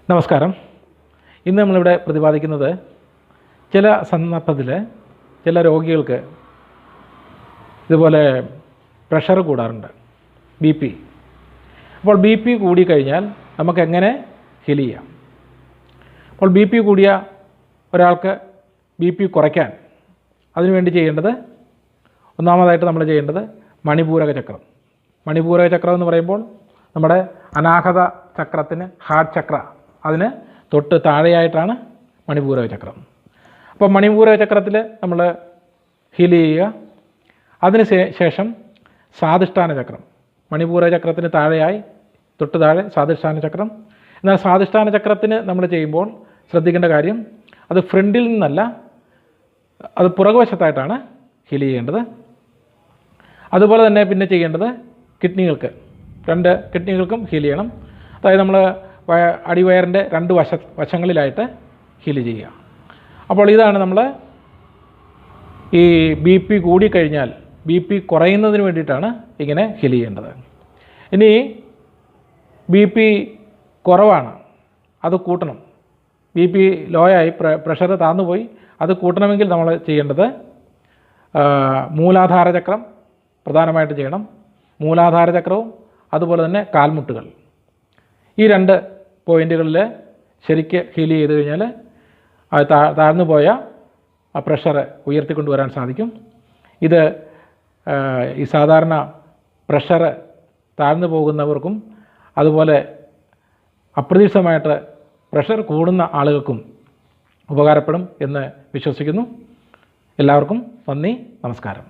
നമസ്കാരം. ഇന്ന് നമ്മളിവിടെ പ്രതിപാദിക്കുന്നത് ചില സന്ദർഭത്തിൽ ചില രോഗികൾക്ക് ഇതുപോലെ പ്രഷർ കൂടാറുണ്ട്, BP. അപ്പോൾ BP കൂടിക്കഴിഞ്ഞാൽ നമുക്കെങ്ങനെ ഹീൽ ചെയ്യാം? അപ്പോൾ BP കൂടിയ ഒരാൾക്ക് BP കുറയ്ക്കാൻ അതിനുവേണ്ടി ചെയ്യേണ്ടത്, ഒന്നാമതായിട്ട് നമ്മൾ ചെയ്യേണ്ടത് മണിപൂരക ചക്രം. മണിപൂരക ചക്രം എന്ന് പറയുമ്പോൾ നമ്മുടെ അനാഹത ചക്രത്തിന്, ഹാർട്ട് ചക്ര, അതിന് തൊട്ട് താഴെയായിട്ടാണ് മണിപൂരക ചക്രം. അപ്പോൾ മണിപൂരക ചക്രത്തിൽ നമ്മൾ ഹീൽ ചെയ്യുക. അതിന് ശേഷം സ്വാധിഷ്ഠാന ചക്രം, മണിപൂരക ചക്രത്തിന് താഴെയായി തൊട്ട് താഴെ സ്വാധിഷ്ഠാന ചക്രം. എന്നാൽ സ്വാധിഷ്ഠാന ചക്രത്തിന് നമ്മൾ ചെയ്യുമ്പോൾ ശ്രദ്ധിക്കേണ്ട കാര്യം, അത് ഫ്രണ്ടിൽ നിന്നല്ല, അത് പുറകുവശത്തായിട്ടാണ് ഹീൽ ചെയ്യേണ്ടത്. അതുപോലെ തന്നെ പിന്നെ ചെയ്യേണ്ടത് കിഡ്നികൾക്ക്, 2 കിഡ്നികൾക്കും ഹീൽ ചെയ്യണം. അതായത് നമ്മൾ അടിവയറിൻ്റെ 2 വശങ്ങളിലായിട്ട് ഹീൽ ചെയ്യുക. അപ്പോൾ ഇതാണ് നമ്മൾ ഈ BP കൂടിക്കഴിഞ്ഞാൽ BP കുറയുന്നതിന് വേണ്ടിയിട്ടാണ് ഇങ്ങനെ ഹീൽ ചെയ്യേണ്ടത്. ഇനി BP കുറവാണ്, അത് കൂട്ടണം. BP ലോയായി, പ്രഷർ താഴ്ന്നുപോയി, അത് കൂട്ടണമെങ്കിൽ നമ്മൾ ചെയ്യേണ്ടത് മൂലാധാര ചക്രം പ്രധാനമായിട്ട് ചെയ്യണം. മൂലാധാര ചക്രവും അതുപോലെ തന്നെ കാൽമുട്ടുകൾ, ഈ 2 പോയിൻറ്റുകളിൽ ശരിക്ക് ഹീൽ ചെയ്ത് കഴിഞ്ഞാൽ അത് താഴ്ന്നു പോയ ആ പ്രഷർ ഉയർത്തിക്കൊണ്ടുവരാൻ സാധിക്കും. ഇത് ഈ സാധാരണ പ്രഷർ താഴ്ന്നു പോകുന്നവർക്കും അതുപോലെ അപ്രതീക്ഷിതമായിട്ട് പ്രഷർ കൂടുന്ന ആളുകൾക്കും ഉപകാരപ്പെടും എന്ന് വിശ്വസിക്കുന്നു. എല്ലാവർക്കും നന്ദി, നമസ്കാരം.